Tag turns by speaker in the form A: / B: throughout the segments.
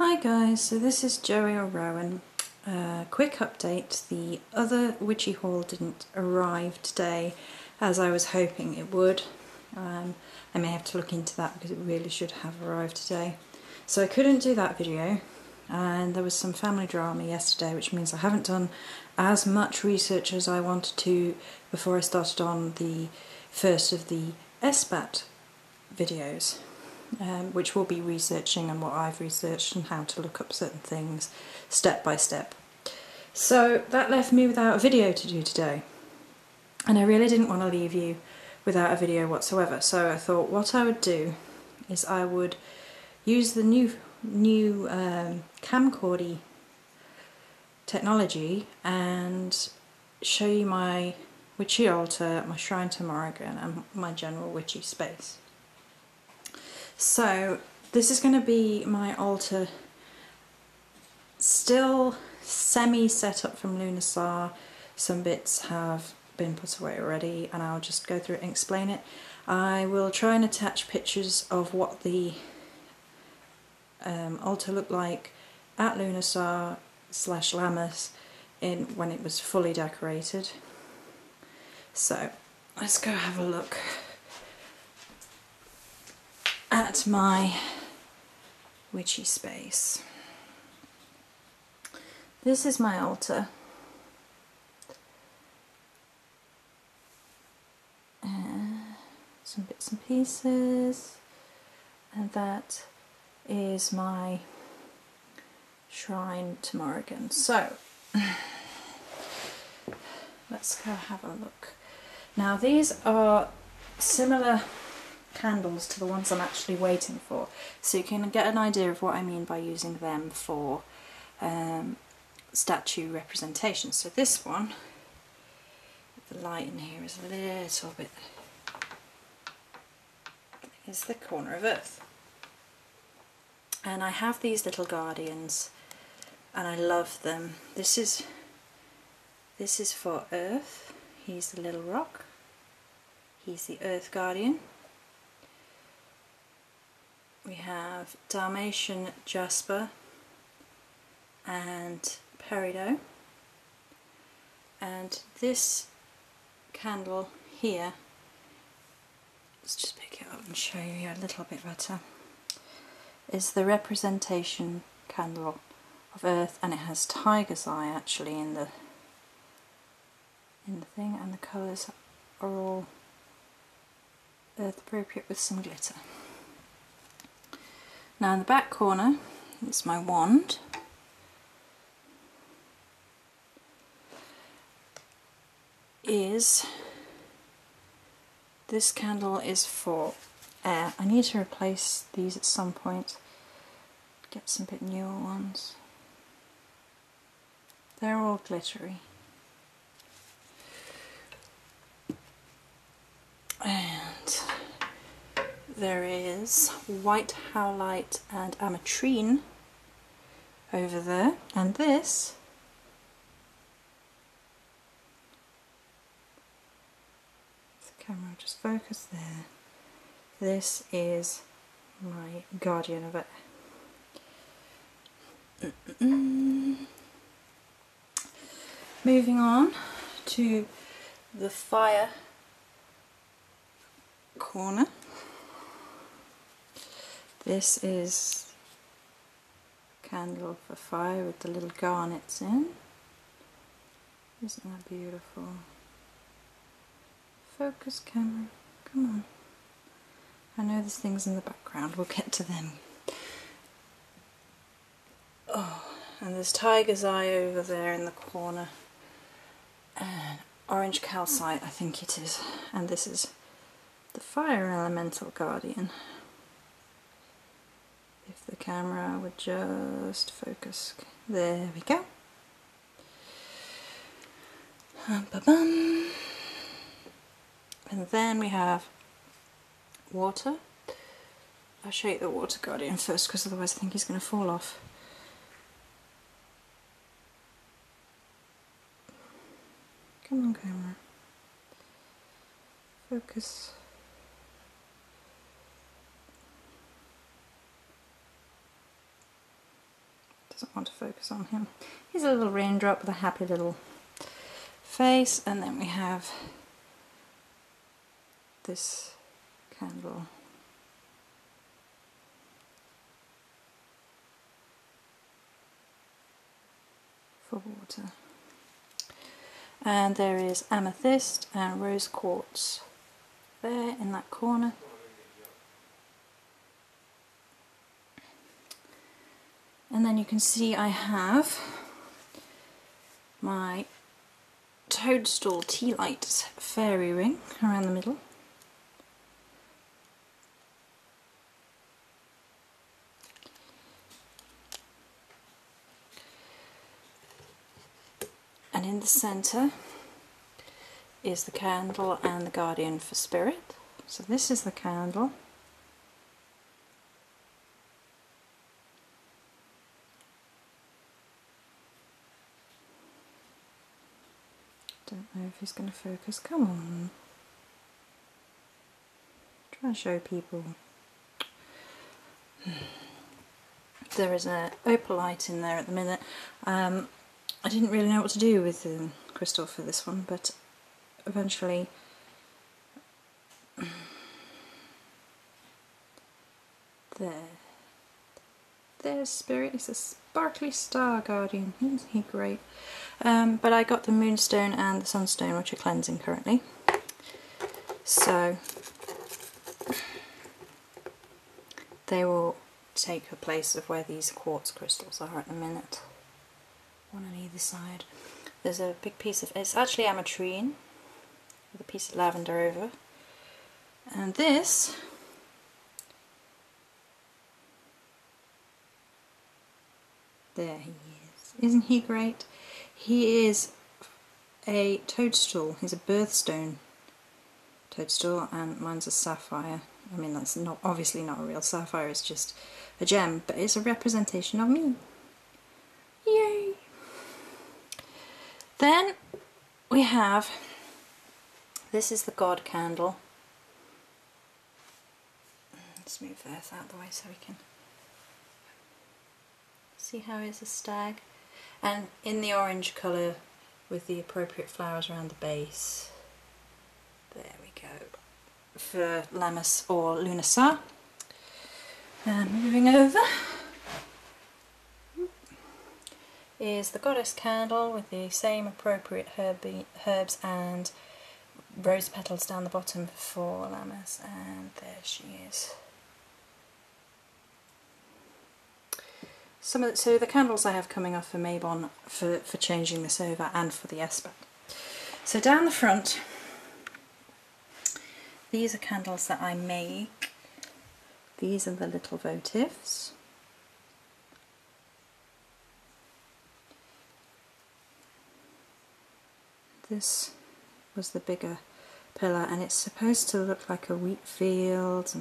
A: Hi guys, so this is Joey or Rowan. Quick update, the other Witchy haul didn't arrive today as I was hoping it would. I may have to look into that because it really should have arrived today. So I couldn't do that video, and there was some family drama yesterday, which means I haven't done as much research as I wanted to before I started on the first of the SBAT videos. Which will be researching and what I've researched and how to look up certain things step by step. So that left me without a video to do today, and I really didn't want to leave you without a video whatsoever, so I thought what I would do is I would use the new camcordy technology and show you my witchy altar, my shrine to Morrigan, and my general witchy space. So this is going to be my altar, still semi set up from Lunarsar. Some bits have been put away already and I'll just go through it and explain it. I will try and attach pictures of what the altar looked like at Lunarsar / Lammas when it was fully decorated. So let's go have a look at my witchy space. This is my altar. Some bits and pieces, and that is my shrine to Morrigan. So let's go have a look. Now these are similar candles to the ones I'm actually waiting for, so you can get an idea of what I mean by using them for statue representation. So this one, the light in here is a little bit, is the corner of Earth, and I have these little guardians and I love them. This is for Earth. He's the little rock, he's the Earth guardian. We have Dalmatian Jasper and Peridot, and this candle here, let's just pick it up and show you a little bit better, is the representation candle of Earth, and it has tiger's eye actually in the thing, and the colours are all Earth appropriate with some glitter. Now in the back corner, it's my wand. This candle is for air. I need to replace these at some point, get some bit newer ones. They're all glittery. And there is white howlite and ametrine over there, and this the camera will just focus there. This is my guardian of it. Moving on to the fire corner. This is candle for fire with the little garnets in. Isn't that beautiful? Focus camera, come on. I know there's things in the background, we'll get to them. Oh, and there's tiger's eye over there in the corner, and orange calcite I think it is, and this is the fire elemental guardian. If the camera would just focus. There we go. And then we have water. I'll show you the water guardian first because otherwise I think he's going to fall off. Come on camera. Focus. doesn't want to focus on him. He's a little raindrop with a happy little face, and then we have this candle. For water. And there is amethyst and rose quartz there in that corner. And then you can see I have my toadstool tea light fairy ring around the middle. And in the centre is the candle and the guardian for spirit. So this is the candle. Don't know if he's going to focus. Come on. Try and show people. There is an opalite in there at the minute. I didn't really know what to do with the crystal for this one, but eventually there's Spirit. It's a sparkly star guardian. Isn't he great? But I got the moonstone and the sunstone, which are cleansing currently. So they will take the place of where these quartz crystals are at the minute. One on either side. There's a big piece of, it's actually ametrine with a piece of lavender over. And this there he is. Isn't he great? He is a toadstool. He's a birthstone toadstool, and mine's a sapphire. I mean, that's not obviously not a real sapphire, it's just a gem, but it's a representation of me. Yay! Then we have, this is the God candle. Let's move this out of the way so we can see how it's a stag. And in the orange colour with the appropriate flowers around the base. There we go. For Lammas or Lunasa. And moving over is the Goddess candle with the same appropriate herbs and rose petals down the bottom for Lammas, and there she is. So the candles I have coming off for Mabon for changing this over and for the Esper. So down the front, these are candles that I make. These are the little votives. This was the bigger pillar, and it's supposed to look like a wheat field.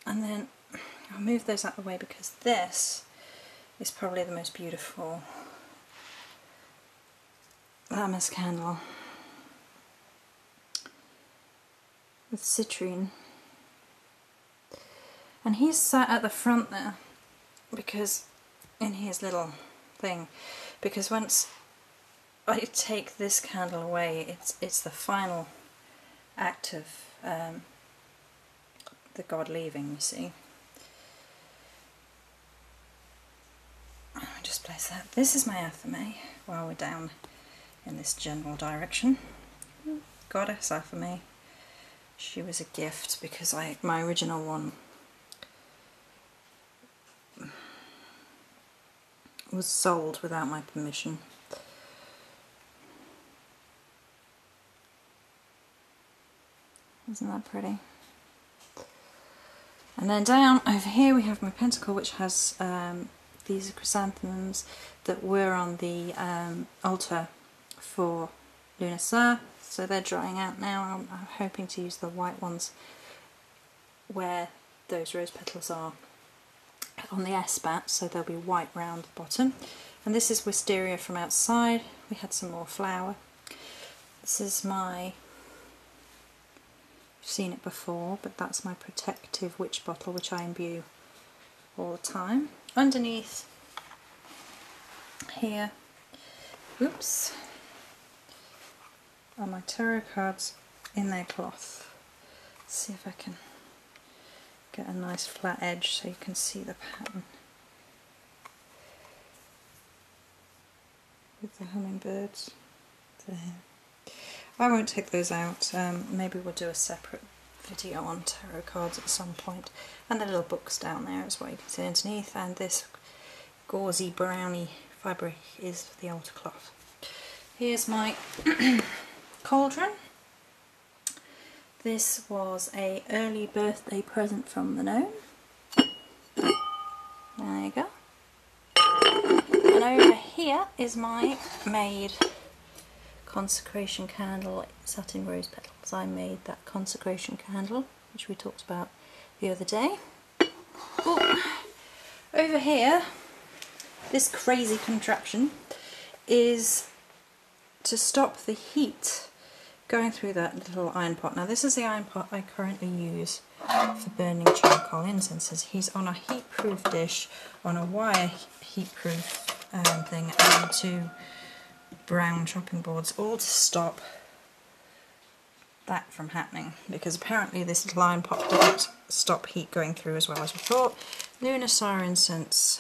A: And then I'll move those out of the way because this is probably the most beautiful Lammas candle with citrine. And he's sat at the front there because in his little thing, because once I take this candle away, it's the final act of the God leaving, you see. I'll just place that. This is my Athame while we're down in this general direction. Goddess Athame. She was a gift because my original one was sold without my permission. Isn't that pretty? And then down over here we have my Pentacle, which has these chrysanthemums that were on the altar for Lunasa. So they're drying out now. I'm hoping to use the white ones where those rose petals are on the S-bat, so they'll be white round the bottom. And this is wisteria from outside. We had some more flower. This is my, you've seen it before, but that's my protective witch bottle, which I imbue all the time. Underneath here, oops, are my tarot cards in their cloth. Let's see if I can get a nice flat edge so you can see the pattern. With the hummingbirds there. I won't take those out, maybe we'll do a separate video on tarot cards at some point. And the little books down there as well, you can see underneath, and this gauzy browny fabric is the altar cloth. Here's my cauldron. This was an early birthday present from the gnome. There you go. And over here is my made Consecration Candle satin rose petals. I made that Consecration Candle, which we talked about the other day. Ooh. Over here, this crazy contraption is to stop the heat going through that little iron pot. Now this is the iron pot I currently use for burning charcoal incenses. He's on a heat-proof dish, on a wire heat-proof thing, and 2 brown chopping boards, all to stop that from happening, because apparently this little iron pot didn't stop heat going through as well as we thought. Lunar incense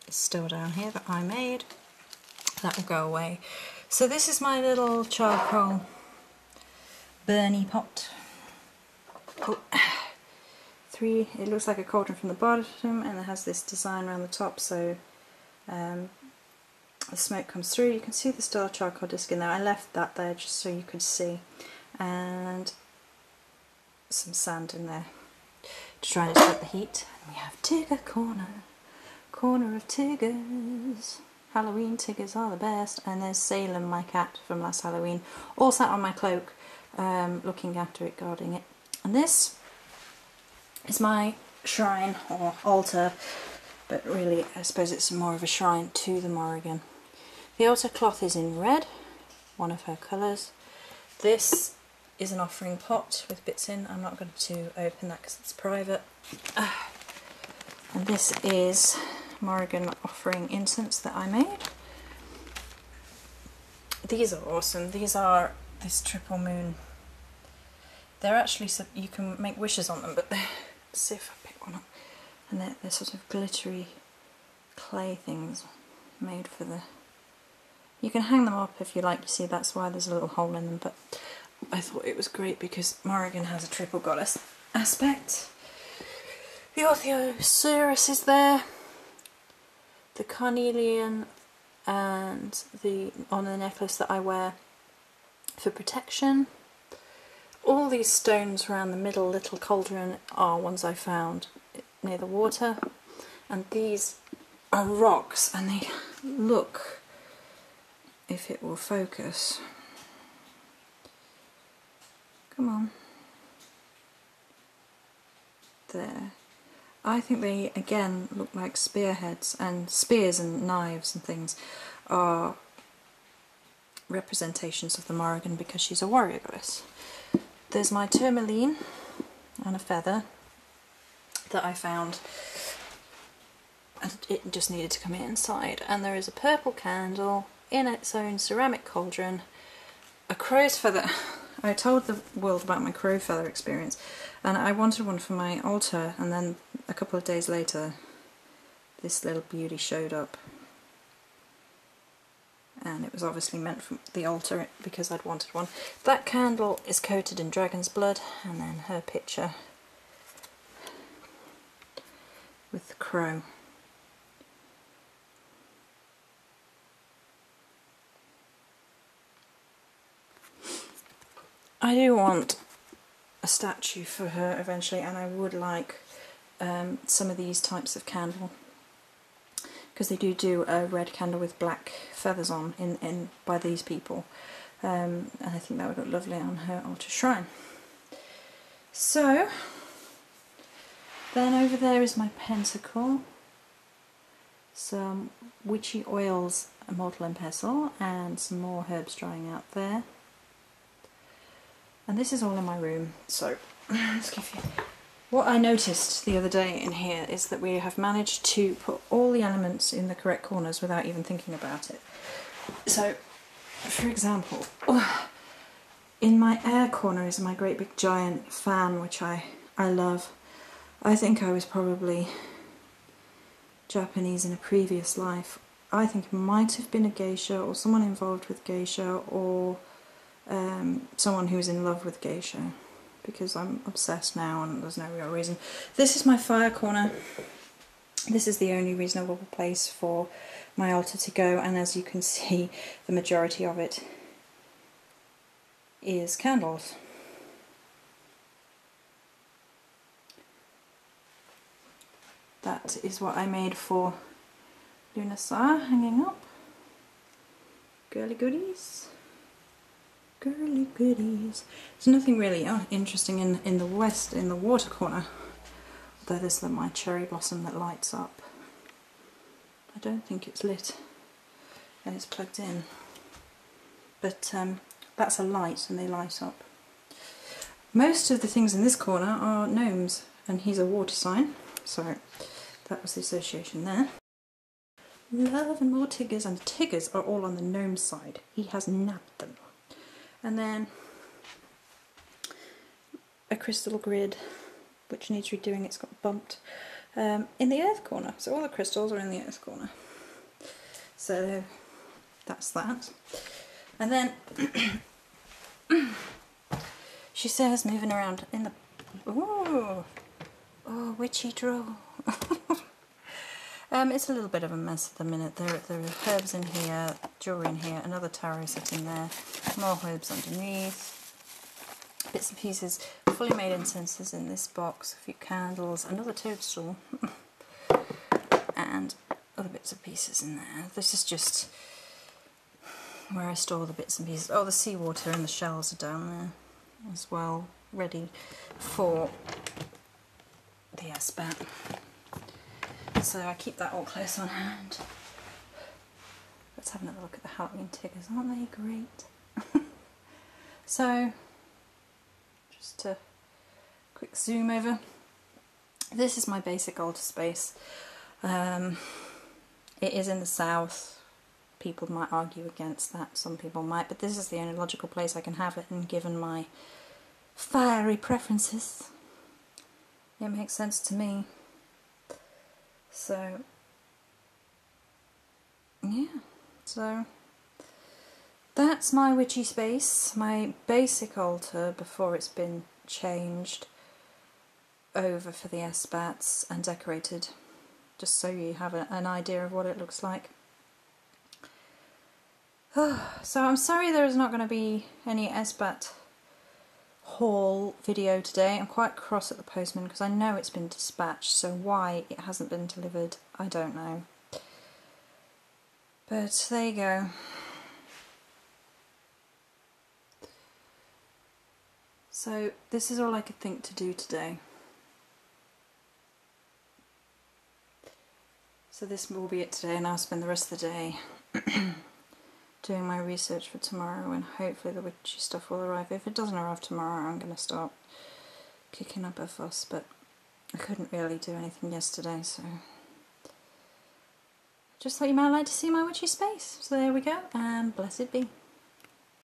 A: is still down here that I made. That will go away. So this is my little charcoal burny pot. Oh, it looks like a cauldron from the bottom, and it has this design around the top, so the smoke comes through. You can see the still charcoal disc in there. I left that there just so you could see, and some sand in there to try and stop the heat. And we have Tigger corner of Tiggers. Halloween Tiggers are the best. And there's Salem, my cat from last Halloween, all sat on my cloak, looking after it, guarding it. And this is my shrine or altar, but really I suppose it's more of a shrine to the Morrigan. The altar cloth is in red, one of her colours. This is an offering pot with bits in. I'm not going to open that because it's private. And this is Morrigan offering incense that I made. These are awesome. These are this triple moon. They're actually, you can make wishes on them, but let's see if I pick one up. And they're sort of glittery clay things made for the... You can hang them up if you like. You see, that's why there's a little hole in them, but I thought it was great because Morrigan has a triple goddess aspect. The Orthoceras is there, the carnelian, and on the necklace that I wear for protection. All these stones around the middle little cauldron are ones I found near the water, and these are rocks, and they look, if it will focus, come on, there. I think they again look like spearheads, and spears and knives and things are representations of the Morrigan because she's a warrior goddess. There's my tourmaline and a feather that I found, and it just needed to come inside. And there is a purple candle in its own ceramic cauldron, a crow's feather. I told the world about my crow feather experience, and I wanted one for my altar, and then a couple of days later this little beauty showed up, and it was obviously meant for the altar because I'd wanted one. That candle is coated in dragon's blood, and then her picture with the crow. I do want a statue for her eventually, and I would like some of these types of candle, because they do a red candle with black feathers on in by these people, and I think that would look lovely on her altar shrine. So then over there is my pentacle, some witchy oils, a mortal and pestle, and some more herbs drying out there. And this is all in my room, so let's give you What I noticed the other day in here is that we have managed to put all the elements in the correct corners without even thinking about it. So, for example, in my air corner is my great big giant fan, which I love. I think I was probably Japanese in a previous life. I think it might have been a geisha or someone involved with geisha, or someone who was in love with geisha, because I'm obsessed now and there's no real reason. This is my fire corner. This is the only reasonable place for my altar to go, and as you can see, the majority of it is candles. That is what I made for Lunasa hanging up. Girly goodies. Girly goodies. There's nothing really interesting in the west, in the water corner. Although there's my cherry blossom that lights up. I don't think it's lit and it's plugged in. But that's a light and they light up. Most of the things in this corner are gnomes, and he's a water sign, so that was the association there. Love and more tigers, and the tigers are all on the gnome side. He has nabbed them. And then a crystal grid, which needs redoing, it's got bumped, in the earth corner. So all the crystals are in the earth corner. So that's that. And then she says, moving around in the... Oh, witchy draw. It's a little bit of a mess at the minute. There are herbs in here, jewellery in here, another tarot set in there, more herbs underneath, bits and pieces, fully made incenses in this box, a few candles, another toadstool, and other bits and pieces in there. This is just where I store the bits and pieces. Oh, the seawater and the shells are down there as well, ready for the aspat. So I keep that all close on hand. Let's have another look at the Halloween tigers, aren't they great? So, just a quick zoom over. This is my basic altar space. It is in the south. People might argue against that, some people might, but this is the only logical place I can have it, and given my fiery preferences, it makes sense to me. So, yeah, so that's my witchy space, my basic altar before it's been changed over for the asbats and decorated, just so you have an idea of what it looks like. So I'm sorry there is not going to be any asbat haul video today. I'm quite cross at the postman because I know it's been dispatched, so why it hasn't been delivered, I don't know. But there you go. So this is all I could think to do today. So this will be it today, and I'll spend the rest of the day doing my research for tomorrow, and hopefully the witchy stuff will arrive. If it doesn't arrive tomorrow, I'm going to start kicking up a fuss, but I couldn't really do anything yesterday, so just thought you might like to see my witchy space. So there we go, and blessed be.